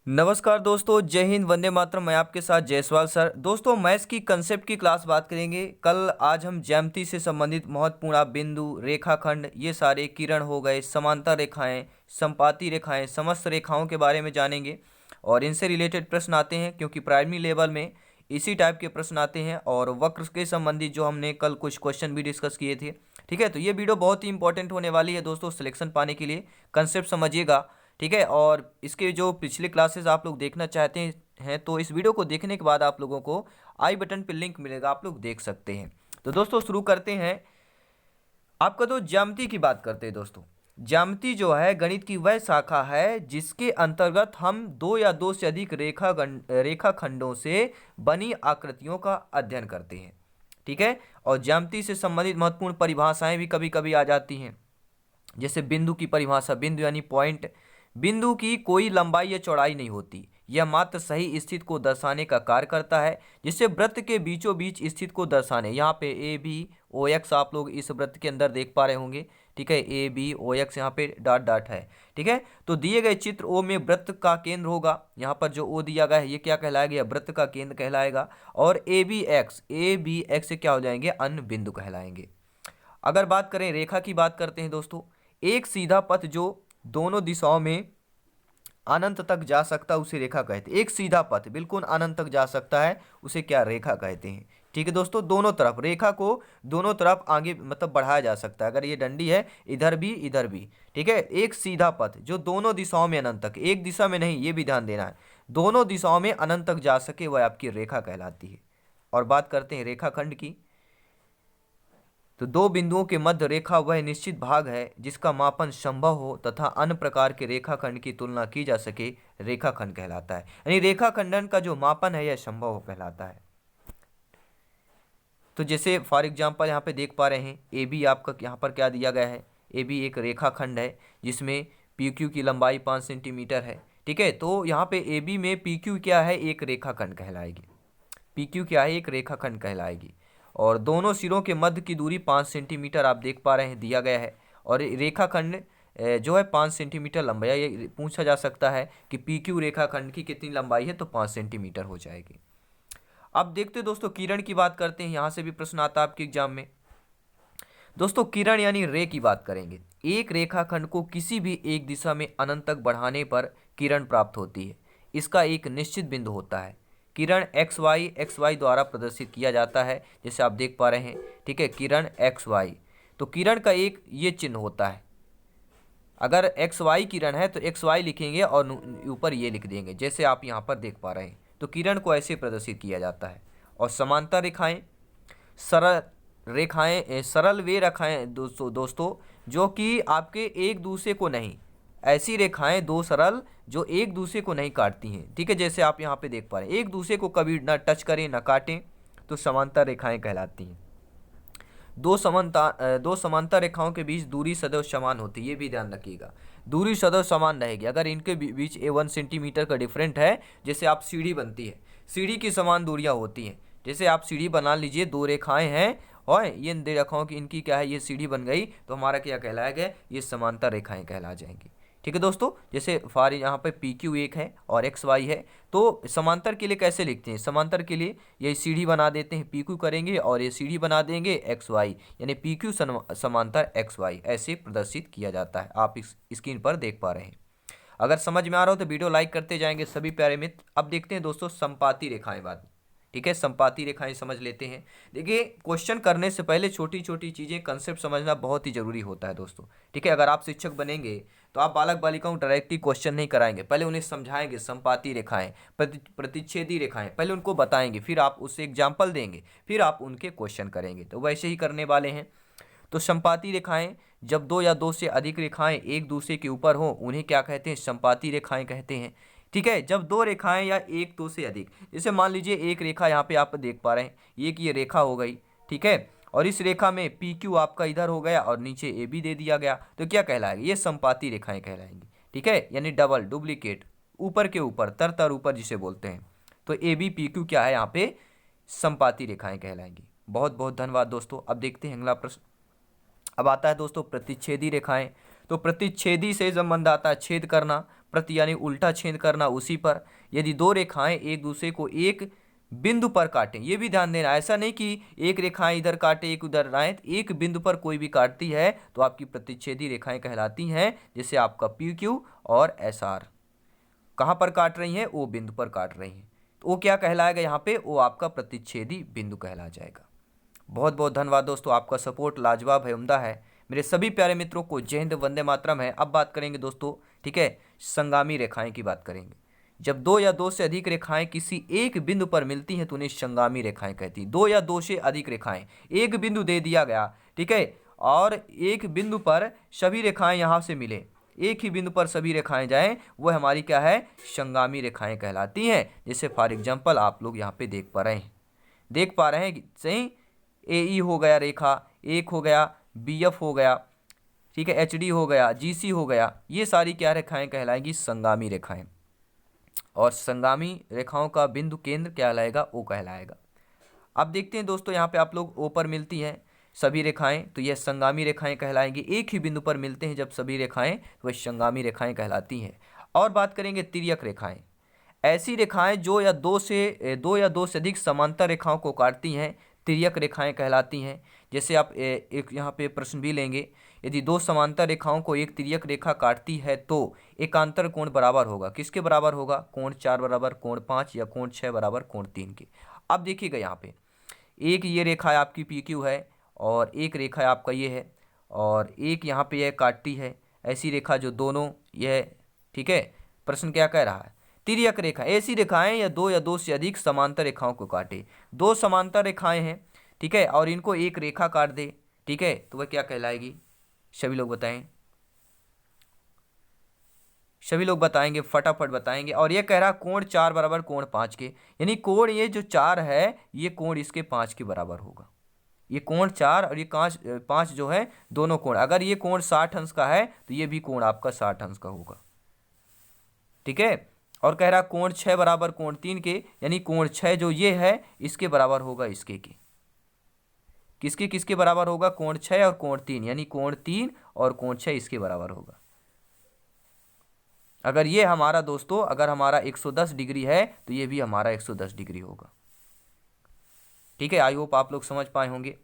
नमस्कार दोस्तों, जय हिंद, वंदे मातरम। मैं आपके साथ जायसवाल सर। दोस्तों, मैथ्स की कंसेप्ट की क्लास बात करेंगे। आज हम ज्यामिति से संबंधित महत्वपूर्ण बिंदु, रेखाखंड, ये सारे किरण हो गए, समांतर रेखाएं, समपाती रेखाएं, समस्त रेखाओं के बारे में जानेंगे। और इनसे रिलेटेड प्रश्न आते हैं, क्योंकि प्राइमरी लेवल में इसी टाइप के प्रश्न आते हैं। और वक्र के संबंधित जो हमने कल कुछ क्वेश्चन भी डिस्कस किए थे। ठीक है, तो ये वीडियो बहुत ही इंपॉर्टेंट होने वाली है दोस्तों, सिलेक्शन पाने के लिए। कंसेप्ट समझिएगा, ठीक है। और इसके जो पिछले क्लासेस आप लोग देखना चाहते हैं तो इस वीडियो को देखने के बाद आप लोगों को आई बटन पे लिंक मिलेगा, आप लोग देख सकते हैं। तो दोस्तों शुरू करते हैं। आपका तो ज्यामिति की बात करते हैं दोस्तों। ज्यामिति जो है गणित की वह शाखा है जिसके अंतर्गत हम दो या दो से अधिक रेखाखंडों से बनी आकृतियों का अध्ययन करते हैं। ठीक है, और ज्यामिति से संबंधित महत्वपूर्ण परिभाषाएं भी कभी कभी आ जाती हैं। जैसे बिंदु की परिभाषा, बिंदु यानी पॉइंट। बिंदु की कोई लंबाई या चौड़ाई नहीं होती, यह मात्र सही स्थिति को दर्शाने का कार्य करता है। जिससे वृत्त के बीचों बीच स्थिति को दर्शाने, यहाँ पे ए बी ओ एक्स आप लोग इस वृत्त के अंदर देख पा रहे होंगे। ठीक है, ए बी ओ एक्स यहाँ पे डॉट डॉट है। ठीक है, तो दिए गए चित्र ओ में वृत्त का केंद्र होगा। यहाँ पर जो ओ दिया गया है ये क्या कहलाएगा? यह वृत्त का केंद्र कहलाएगा। और ए बी एक्स से क्या हो जाएंगे? अन्य बिंदु कहलाएंगे। अगर बात करें रेखा की, बात करते हैं दोस्तों। एक सीधा पथ जो दोनों दिशाओं में अनंत तक जा सकता है उसे रेखा कहते हैं। एक सीधा पथ बिल्कुल अनंत तक जा सकता है उसे क्या? रेखा कहते हैं। ठीक है दोस्तों, दोनों तरफ रेखा को दोनों तरफ आगे मतलब बढ़ाया जा सकता है। अगर ये डंडी है, इधर भी इधर भी। ठीक है, एक सीधा पथ जो दोनों दिशाओं में अनंत तक, एक दिशा में नहीं, ये भी ध्यान देना है, दोनों दिशाओं में अनंत तक जा सके वह आपकी रेखा कहलाती है। और बात करते हैं रेखाखंड की। तो दो बिंदुओं के मध्य रेखा वह निश्चित भाग है जिसका मापन संभव हो तथा अन्य प्रकार के रेखाखंड की तुलना की जा सके, रेखाखंड कहलाता है। यानी रेखाखंडन का जो मापन है यह संभव कहलाता है। तो जैसे फॉर एग्जांपल यहाँ पे देख पा रहे हैं, ए बी आपका यहाँ पर क्या दिया गया है? ए बी एक रेखाखंड है जिसमें पी क्यू की लंबाई 5 सेंटीमीटर है। ठीक है, तो यहाँ पे ए बी में पी क्यू क्या है? एक रेखाखंड कहलाएगी। पी क्यू क्या है? एक रेखाखंड कहलाएगी। और दोनों सिरों के मध्य की दूरी 5 सेंटीमीटर आप देख पा रहे हैं, दिया गया है। और रेखाखंड जो है 5 सेंटीमीटर लंबा है। ये पूछा जा सकता है कि पी क्यू रेखाखंड की कितनी लंबाई है, तो 5 सेंटीमीटर हो जाएगी। अब देखते हैं दोस्तों, किरण की बात करते हैं। यहाँ से भी प्रश्न आता है आपके एग्जाम में। दोस्तों किरण यानी रे की बात करेंगे। एक रेखाखंड को किसी भी एक दिशा में अनंत तक बढ़ाने पर किरण प्राप्त होती है। इसका एक निश्चित बिंदु होता है। किरण एक्स वाई द्वारा प्रदर्शित किया जाता है, जैसे आप देख पा रहे हैं। ठीक है, किरण एक्स वाई, तो किरण का एक ये चिन्ह होता है। अगर एक्स वाई किरण है तो एक्स वाई लिखेंगे और ऊपर ये लिख देंगे, जैसे आप यहाँ पर देख पा रहे हैं। तो किरण को ऐसे प्रदर्शित किया जाता है। और समांतर रेखाएं, सरल रेखाएं, सरल वे रेखाएं दोस्तों जो कि आपके एक दूसरे को नहीं, ऐसी रेखाएं दो सरल जो एक दूसरे को नहीं काटती हैं। ठीक है, जैसे आप यहाँ पे देख पा रहे हैं, एक दूसरे को कभी ना टच करें ना काटें, तो समांतर रेखाएं कहलाती हैं। दो समांतर रेखाओं के बीच दूरी सदैव समान होती है, ये भी ध्यान रखिएगा। दूरी सदैव समान रहेगी। अगर इनके बीच 1 सेंटीमीटर का डिफरेंट है, जैसे आप सीढ़ी बनती है, सीढ़ी की समान दूरियां होती हैं। जैसे आप सीढ़ी बना लीजिए, दो रेखाएं हैं और ये रेखाओं की इनकी क्या है, ये सीढ़ी बन गई, तो हमारा क्या कहलाएगा? ये समांतर रेखाएं कहला जाएंगी। ठीक है दोस्तों, जैसे फार यहाँ पे पी क्यू एक है और एक्स वाई है, तो समांतर के लिए कैसे लिखते हैं? समांतर के लिए ये सीढ़ी बना देते हैं, पी क्यू करेंगे और ये सीढ़ी बना देंगे एक्स वाई, यानी पी क्यू समांतर एक्स वाई, ऐसे प्रदर्शित किया जाता है। आप इस स्क्रीन पर देख पा रहे हैं। अगर समझ में आ रहा हो तो वीडियो लाइक करते जाएंगे सभी प्यारे मित्र। अब देखते हैं दोस्तों संपाती रेखाएं बात। ठीक है, संपाती रेखाएं समझ लेते हैं। देखिए, क्वेश्चन करने से पहले छोटी छोटी चीज़ें, कंसेप्ट समझना बहुत ही जरूरी होता है दोस्तों। ठीक है, अगर आप शिक्षक बनेंगे तो आप बालक बालिकाओं को डायरेक्टली क्वेश्चन नहीं कराएंगे, पहले उन्हें समझाएंगे। संपाती रेखाएं, प्रतिच्छेदी रेखाएं, पहले उनको बताएंगे, फिर आप उससे एग्जाम्पल देंगे, फिर आप उनके क्वेश्चन करेंगे। तो वैसे ही करने वाले हैं। तो संपाती रेखाएं, जब दो या दो से अधिक रेखाएं एक दूसरे के ऊपर हो उन्हें क्या कहते हैं? संपाती रेखाएं कहते हैं। ठीक है, जब दो रेखाएं या एक दो से अधिक, जैसे मान लीजिए एक रेखा यहाँ पे आप देख पा रहे हैं, ये रेखा हो गई। ठीक है, और इस रेखा में पी क्यू आपका इधर हो गया और नीचे ए बी दे दिया गया, तो क्या कहलाएगा? ये संपाती रेखाएं कहलाएंगी। ठीक है, यानी डबल, डुप्लीकेट, ऊपर के ऊपर, तर तर ऊपर जिसे बोलते हैं। तो ए बी पी क्यू क्या है? यहाँ पे संपाती रेखाएं कहलाएंगी। बहुत बहुत धन्यवाद दोस्तों। अब देखते हैं अगला प्रश्न। अब आता है दोस्तों प्रतिच्छेदी रेखाएं। तो प्रतिच्छेदी से संबंध आता है छेद करना, प्रति यानी उल्टा छेद करना उसी पर। यदि दो रेखाएं एक दूसरे को एक बिंदु पर काटें, ये भी ध्यान देना, ऐसा नहीं कि एक रेखाएं इधर काटे एक उधर लाएं, एक बिंदु पर कोई भी काटती है तो आपकी प्रतिच्छेदी रेखाएं कहलाती हैं। जैसे आपका पी क्यू और एस आर कहाँ पर काट रही हैं, ओ बिंदु पर काट रही हैं, तो वो क्या कहलाएगा यहाँ पे, वो आपका प्रतिच्छेदी बिंदु कहला जाएगा। बहुत बहुत धन्यवाद दोस्तों, आपका सपोर्ट लाजवाब है, उम्दा है। मेरे सभी प्यारे मित्रों को जय हिंद, वंदे मातरम है। अब बात करेंगे दोस्तों, ठीक है, संगामी रेखाएं की बात करेंगे। जब दो या दो से अधिक रेखाएं किसी एक बिंदु पर मिलती हैं तो उन्हें संगामी रेखाएं कहती हैं। दो या दो से अधिक रेखाएं, एक बिंदु दे दिया गया, ठीक है, और एक बिंदु पर सभी रेखाएं यहाँ से मिले, एक ही बिंदु पर सभी रेखाएं जाएं, वो हमारी क्या है, संगामी रेखाएं कहलाती हैं। जैसे फॉर एग्जांपल आप लोग यहाँ पे देख पा रहे हैं सही, ए ई हो गया रेखा, एक हो गया बी एफ हो गया, ठीक है, एच डी हो गया, जी सी हो गया, ये सारी क्या रेखाएं कहलाएंगी, संगामी रेखाएं। और संगामी रेखाओं का बिंदु केंद्र क्या कहलाएगा, ओ कहलाएगा। अब देखते हैं दोस्तों, यहाँ पे आप लोग ओ पर मिलती हैं सभी रेखाएं, तो यह संगामी रेखाएं कहलाएंगी। एक ही बिंदु पर मिलते हैं जब सभी रेखाएं, तो वह संगामी रेखाएं कहलाती हैं। और बात करेंगे तिर्यक रेखाएं, ऐसी रेखाएं जो दो या दो से अधिक समांतर रेखाओं को काटती हैं, तिर्यक रेखाएं कहलाती हैं। जैसे आप एक यहाँ पे प्रश्न भी लेंगे, यदि दो समांतर रेखाओं को एक तिर्यक रेखा काटती है तो एकांतर कोण बराबर होगा, किसके बराबर होगा, कोण 4 बराबर कोण 5 या कोण 6 बराबर कोण 3 के। अब देखिएगा यहाँ पे एक ये रेखा है आपकी पी क्यू है, और एक रेखा है आपका ये है, और एक यहाँ पे यह काटती है ऐसी रेखा जो दोनों यह, ठीक है। प्रश्न क्या कह रहा है, तिर्यक रेखा ऐसी रेखाएं या दो से अधिक समांतर रेखाओं को काटे। दो समांतर रेखाएं हैं, ठीक है, और इनको एक रेखा काट दे, ठीक है, तो वह क्या कहलाएगी, सभी लोग बताएं, सभी लोग बताएंगे, फटाफट बताएंगे। और ये कह रहा कोण 4 बराबर कोण 5 के, यानी कोण ये जो 4 है ये कोण इसके 5 के बराबर होगा। ये कोण 4 और ये 5 जो है दोनों कोण, अगर ये कोण 60 अंश का है तो ये भी कोण आपका 60 अंश का होगा, ठीक है। और कह रहा कोण 6 बराबर कोण 3 के, यानी कोण 6 जो ये है इसके बराबर होगा इसके के, किसके किसके बराबर होगा, कोण 6 और कोण 3, यानी कोण 3 और कोण 6 इसके बराबर होगा। अगर ये हमारा दोस्तों, अगर हमारा 110 डिग्री है तो ये भी हमारा 110 डिग्री होगा, ठीक है। आई होप आप लोग समझ पाए होंगे।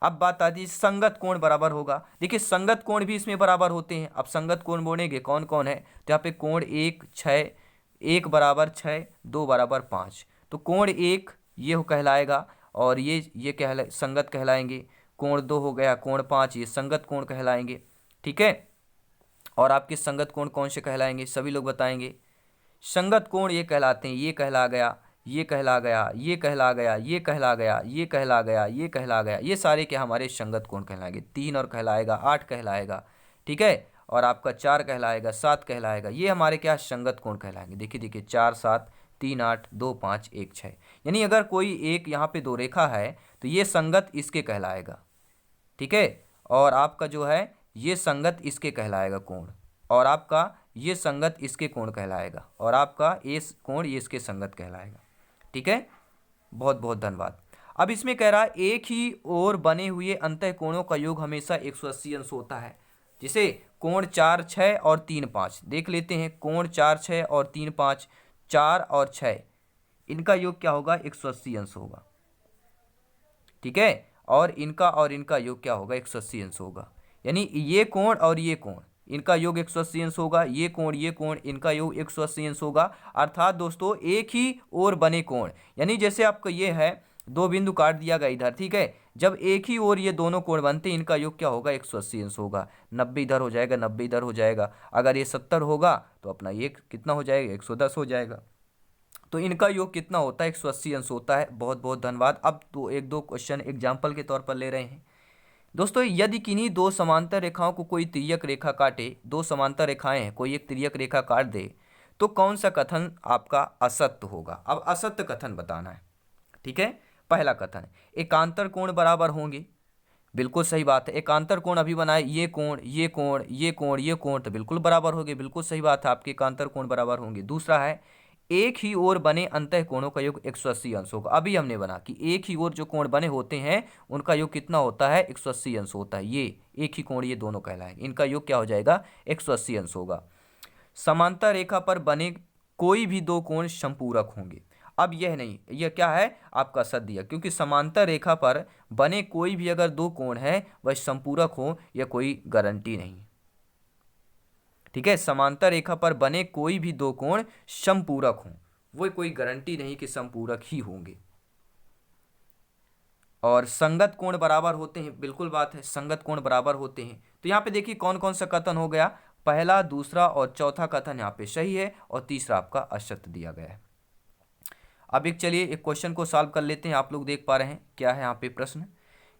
अब बात आती है संगत कोण बराबर होगा। देखिए संगत कोण भी इसमें बराबर होते हैं। अब संगत कोण बोलेंगे कौन कौन है, तो यहाँ पे कोण 1 6, 1 बराबर 6, 2 बराबर 5, तो कोण 1 ये कहलाएगा, और ये संगत कहलाएंगे। कोण 2 हो गया, कोण 5 ये संगत कोण कहलाएंगे, ठीक है। और आपके संगत कोण कौन से कहलाएंगे, सभी लोग बताएंगे। संगत कोण ये कहलाते हैं, ये कहला गया, ये कहला गया, ये कहला गया, ये कहला गया, ये कहला गया, ये कहला गया, ये सारे क्या हमारे संगत कोण कहलाएंगे। 3 और कहलाएगा, 8 कहलाएगा, ठीक है, और आपका 4 कहलाएगा, 7 कहलाएगा, ये हमारे क्या संगत कोण कहलाएंगे। देखिए 4 7 3 8 2 5 1 6, यानी अगर कोई एक यहाँ पे दो रेखा है तो ये संगत इसके कहलाएगा, ठीक है। और आपका जो है ये संगत इसके कहलाएगा कोण, और आपका ये संगत इसके कोण कहलाएगा, और आपका ये कोण ये इसके संगत कहलाएगा, ठीक है। बहुत बहुत धन्यवाद। अब इसमें कह रहा है एक ही ओर बने हुए अंतः कोणों का योग हमेशा 180 अंश होता है। जैसे कोण 4 6 और 3 5 देख लेते हैं, कोण 4 6 और 3 5, 4 और 6 इनका योग क्या होगा, 180 अंश होगा, ठीक है। और इनका योग क्या होगा, 180 अंश होगा। यानी ये कोण और ये कोण इनका योग 180 अंश होगा, ये कोण इनका योग 180 अंश होगा। अर्थात दोस्तों एक ही ओर बने कोण, यानी जैसे आपका ये है दो बिंदु काट दिया गया इधर, ठीक है, जब एक ही ओर ये दोनों कोण बनते हैं इनका योग क्या होगा, 180 अंश होगा। 90 इधर हो जाएगा, 90 इधर हो जाएगा। अगर ये 70 होगा तो अपना ये कितना हो जाएगा, 110 हो जाएगा। तो इनका योग कितना होता है, 180 अंश होता है। बहुत बहुत धन्यवाद। अब तो एक दो क्वेश्चन एग्जाम्पल के तौर पर ले रहे हैं दोस्तों। यदि किन्हीं दो समांतर रेखाओं को कोई तिर्यक रेखा काटे, दो समांतर रेखाएं हैं, कोई एक तिर्यक रेखा काट दे, तो कौन सा कथन आपका असत्य होगा। अब असत्य कथन बताना है, ठीक है। पहला कथन, एकांतर कोण बराबर होंगे, बिल्कुल सही बात है। एकांतर कोण अभी बनाए, ये कोण ये कोण ये कोण ये कोण तो बिल्कुल बराबर होंगे, बिल्कुल सही बात है, आपके एकांतर कोण बराबर होंगे। दूसरा है एक ही ओर बने अंतः कोणों का योग 180 अंश होगा। अभी हमने बना कि एक ही ओर जो कोण बने होते हैं उनका योग कितना होता है, 180 अंश होता है। ये एक ही कोण ये दोनों कहलाएंगे, इनका योग क्या हो जाएगा, 180 अंश होगा। समांतर रेखा पर बने कोई भी दो कोण समपूरक होंगे। अब यह नहीं, यह क्या है आपका सदिया, क्योंकि समांतर रेखा पर बने कोई भी अगर दो कोण है वह समपूरक हो, यह कोई गारंटी नहीं। ठीक है, समांतर रेखा पर बने कोई भी दो कोण समपूरक हों, वो कोई गारंटी नहीं कि समपूरक ही होंगे। और संगत कोण बराबर होते हैं, बिल्कुल बात है, संगत कोण बराबर होते हैं। तो यहाँ पे देखिए कौन कौन सा कथन हो गया, पहला, दूसरा और चौथा कथन यहाँ पे सही है और तीसरा आपका असत्य दिया गया है। अब चलिए एक क्वेश्चन को सॉल्व कर लेते हैं। आप लोग देख पा रहे हैं क्या है यहाँ पे प्रश्न,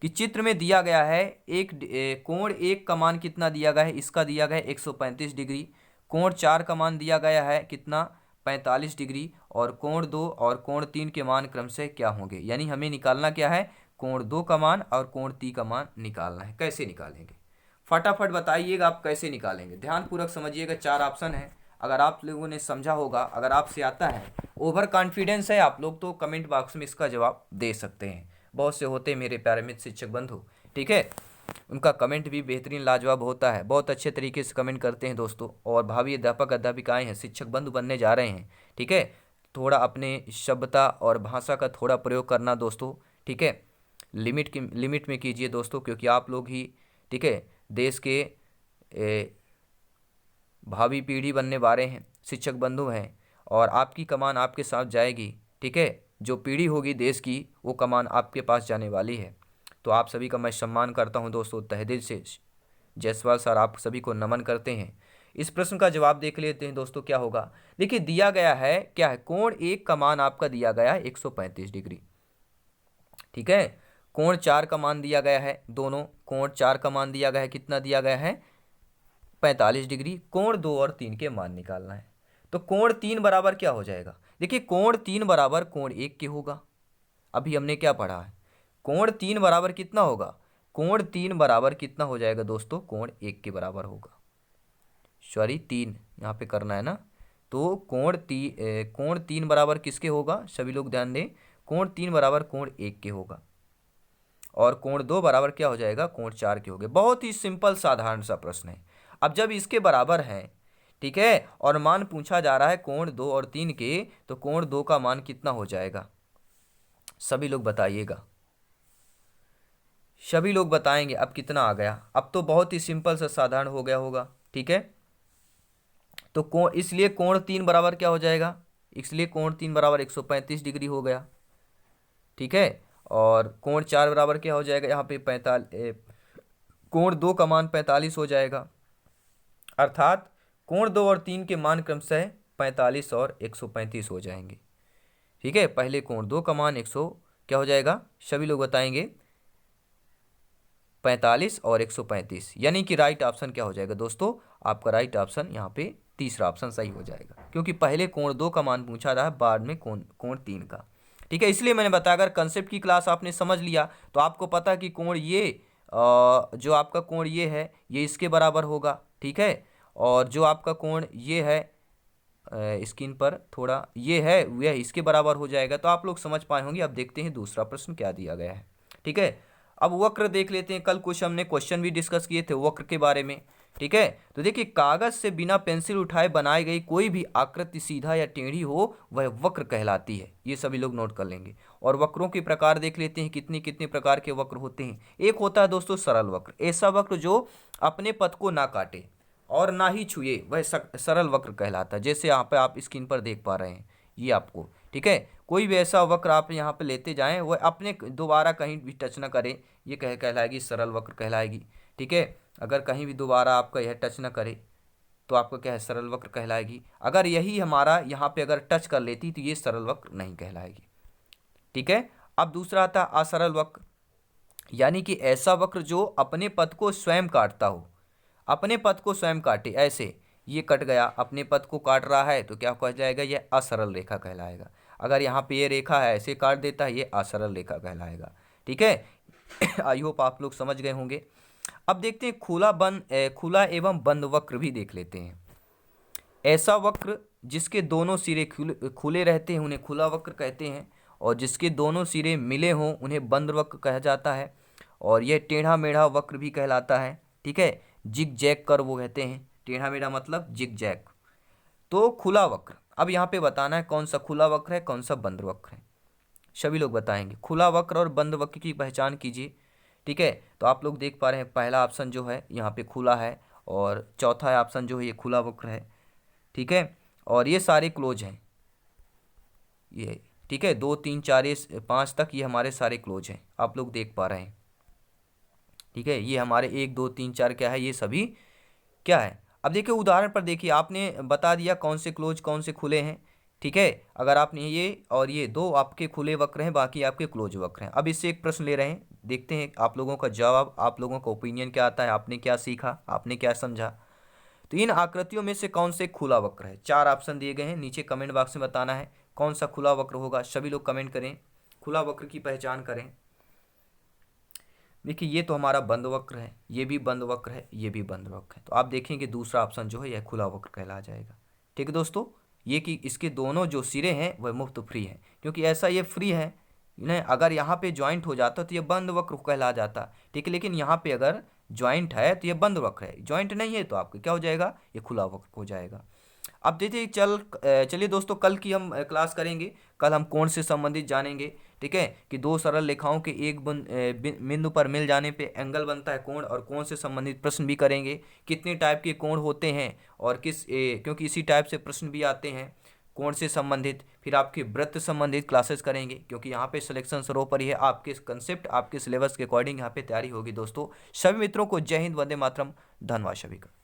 कि चित्र में दिया गया है कोण एक का मान कितना दिया गया है, इसका दिया गया है 135 डिग्री। कोण चार का मान दिया गया है कितना, 45 डिग्री। और कोण दो और कोण तीन के मान क्रमशः क्या होंगे, यानी हमें निकालना क्या है, कोण दो का मान और कोण तीन का मान निकालना है। कैसे निकालेंगे फटाफट बताइएगा, आप कैसे निकालेंगे, ध्यानपूर्वक समझिएगा। चार ऑप्शन है, अगर आप लोगों ने समझा होगा, अगर आपसे आता है, ओवर कॉन्फिडेंस है आप लोग, तो कमेंट बॉक्स में इसका जवाब दे सकते हैं। बहुत से होते हैं मेरे प्यारे मित्र शिक्षक बंधु, ठीक है, उनका कमेंट भी बेहतरीन लाजवाब होता है, बहुत अच्छे तरीके से कमेंट करते हैं दोस्तों। और भावी अध्यापक अध्यापिकाएं हैं, शिक्षक बंधु बनने जा रहे हैं, ठीक है, थोड़ा अपने सभ्यता और भाषा का थोड़ा प्रयोग करना दोस्तों, ठीक है, लिमिट में कीजिए दोस्तों, क्योंकि आप लोग ही, ठीक है, देश के भावी पीढ़ी बनने वाले हैं, शिक्षक बंधु हैं, और आपकी कमान आपके साथ जाएगी, ठीक है, जो पीढ़ी होगी देश की वो कमान आपके पास जाने वाली है। तो आप सभी का मैं सम्मान करता हूं दोस्तों, तहे दिल से जायसवाल सर आप सभी को नमन करते हैं। इस प्रश्न का जवाब देख लेते हैं दोस्तों, क्या होगा। देखिए दिया गया है क्या है, कोण एक का मान आपका दिया गया है 135 डिग्री, ठीक है, कोण चार का मान दिया गया है, दोनों कोण चार का मान दिया गया है कितना दिया गया है 45 डिग्री। कोण दो और तीन के मान निकालना है। तो कोण तीन बराबर क्या हो जाएगा, देखिए कोण तीन बराबर कोण एक के होगा। अभी हमने क्या पढ़ा है, कोण तीन बराबर कितना होगा, कोण तीन बराबर कितना हो जाएगा दोस्तों, कोण एक के बराबर होगा, सॉरी तीन यहाँ पे करना है ना। तो कोण तीन बराबर किसके होगा, सभी लोग ध्यान दें, कोण तीन बराबर कोण एक के होगा। और कोण दो बराबर क्या हो जाएगा, कोण चार के हो गए। बहुत ही सिंपल साधारण सा प्रश्न है। अब जब इसके बराबर है, ठीक है, और मान पूछा जा रहा है कोण दो और तीन के, तो कोण दो का मान कितना हो जाएगा, सभी लोग बताइएगा, सभी लोग बताएंगे अब कितना आ गया। अब तो बहुत ही सिंपल सा साधारण हो गया होगा, ठीक है। तो कोण, इसलिए कोण तीन बराबर क्या हो जाएगा, इसलिए कोण तीन बराबर 135 डिग्री हो गया, ठीक है। और कोण चार बराबर क्या हो जाएगा, यहाँ पे 45, कोण दो का मान 45 हो जाएगा, अर्थात कोण दो और तीन के मान क्रमशः 45 और 135 हो जाएंगे, ठीक है। पहले कोण दो का मान 100 क्या हो जाएगा, सभी लोग बताएंगे 45 और 135, यानी कि राइट ऑप्शन क्या हो जाएगा दोस्तों, आपका राइट ऑप्शन यहाँ पे तीसरा ऑप्शन सही हो जाएगा, क्योंकि पहले कोण दो का मान पूछा रहा है, बाद में कोण तीन का, ठीक है। इसलिए मैंने बताया अगर कंसेप्ट की क्लास आपने समझ लिया तो आपको पता कि कोण ये जो आपका कोण ये है ये इसके बराबर होगा, ठीक है। और जो आपका कोण ये है स्क्रीन पर थोड़ा ये है वह इसके बराबर हो जाएगा। तो आप लोग समझ पाए होंगे। अब देखते हैं दूसरा प्रश्न क्या दिया गया है, ठीक है। अब वक्र देख लेते हैं। कल कुछ हमने क्वेश्चन भी डिस्कस किए थे वक्र के बारे में, ठीक है। तो देखिए कागज से बिना पेंसिल उठाए बनाई गई कोई भी आकृति सीधा या टेढ़ी हो वह वक्र कहलाती है, ये सभी लोग नोट कर लेंगे। और वक्रों के प्रकार देख लेते हैं, कितने कितने प्रकार के वक्र होते हैं। एक होता है दोस्तों सरल वक्र, ऐसा वक्र जो अपने पथ को ना काटे और ना ही छुए, वह सरल वक्र कहलाता है। जैसे यहाँ पे आप स्क्रीन पर देख पा रहे हैं ये आपको, ठीक है। कोई भी ऐसा वक्र आप यहाँ पे लेते जाएं वह अपने दोबारा कहीं भी टच ना करे, ये कहलाएगी सरल वक्र कहलाएगी, ठीक है। अगर कहीं भी दोबारा आपका यह टच ना करे तो आपका क्या है, सरल वक्र कहलाएगी। अगर यही हमारा यहाँ पे अगर टच कर लेती तो ये सरल वक्र नहीं कहलाएगी, ठीक है। अब दूसरा आता है असरल वक्र, यानी कि ऐसा वक्र जो अपने पथ को स्वयं काटता हो, अपने पथ को स्वयं काटे। ऐसे ये कट गया, अपने पथ को काट रहा है तो क्या कहा जाएगा, यह असरल रेखा कहलाएगा। अगर यहाँ पे ये रेखा है ऐसे काट देता है, ये असरल रेखा कहलाएगा, ठीक है। आई होप आप लोग समझ गए होंगे। अब देखते हैं खुला एवं बंद वक्र भी देख लेते हैं। ऐसा वक्र जिसके दोनों सिरे खुले रहते हैं उन्हें खुला वक्र कहते हैं, और जिसके दोनों सिरे मिले हों उन्हें बंद वक्र कहा जाता है। और यह टेढ़ा मेढ़ा वक्र भी कहलाता है, ठीक है। जिग जैग कर वो कहते हैं, टेढ़ा मेढ़ा मतलब जिग जैग, तो खुला वक्र, अब यहाँ पे बताना है कौन सा खुला वक्र है कौन सा बंद वक्र है। सभी लोग बताएंगे खुला वक्र और बंद वक्र की पहचान कीजिए। ठीक है, तो आप लोग देख पा रहे हैं पहला ऑप्शन जो है यहाँ पे खुला है और चौथा ऑप्शन जो है ये खुला वक्र है। ठीक है, और ये सारे क्लोज हैं ये। ठीक है, 2 3 4 ये 5 तक ये हमारे सारे क्लोज हैं, आप लोग देख पा रहे हैं। ठीक है, ये हमारे 1 2 3 4 क्या है, ये सभी क्या है। अब देखिए उदाहरण पर देखिए, आपने बता दिया कौन से क्लोज कौन से खुले हैं। ठीक है, अगर आपने ये और ये दो आपके खुले वक्र हैं, बाकी आपके क्लोज वक्र हैं। अब इससे एक प्रश्न ले रहे हैं, देखते हैं आप लोगों का जवाब, आप लोगों का ओपिनियन क्या आता है, आपने क्या सीखा, आपने क्या समझा। तो इन आकृतियों में से कौन से खुला वक्र है, 4 ऑप्शन दिए गए हैं, नीचे कमेंट बॉक्स में बताना है कौन सा खुला वक्र होगा। सभी लोग कमेंट करें, खुला वक्र की पहचान करें। देखिए ये तो हमारा बंद वक्र है, ये भी बंद वक्र है, ये भी बंद वक्र है, तो आप देखेंगे दूसरा ऑप्शन जो है यह खुला वक्र कहला जाएगा। ठीक है दोस्तों, ये कि इसके दोनों जो सिरे हैं वह मुफ्त फ्री हैं, क्योंकि ऐसा ये फ्री है नहीं, अगर यहाँ पे ज्वाइंट हो जाता तो ये बंद वक्र कहला जाता। ठीक है, लेकिन यहाँ पे अगर ज्वाइंट है तो ये बंद वक्र है, ज्वाइंट नहीं है तो आपका क्या हो जाएगा, ये खुला वक्र हो जाएगा। अब देखिए चलिए दोस्तों, कल की हम क्लास करेंगे, कल हम कोण से संबंधित जानेंगे। ठीक है, कि दो सरल रेखाओं के एक बिंदु पर मिल जाने पे एंगल बनता है कोण, और कोण से संबंधित प्रश्न भी करेंगे, कितने टाइप के कोण होते हैं और क्योंकि इसी टाइप से प्रश्न भी आते हैं कोण से संबंधित। फिर आपके वृत्त संबंधित क्लासेस करेंगे, क्योंकि यहाँ पे सिलेक्शन सरो पर ही है, आपके कंसेप्ट आपके सिलेबस के अकॉर्डिंग यहाँ पे तैयारी होगी। दोस्तों सभी मित्रों को जय हिंद, वंदे मातरम, धन्यवाद सभी का।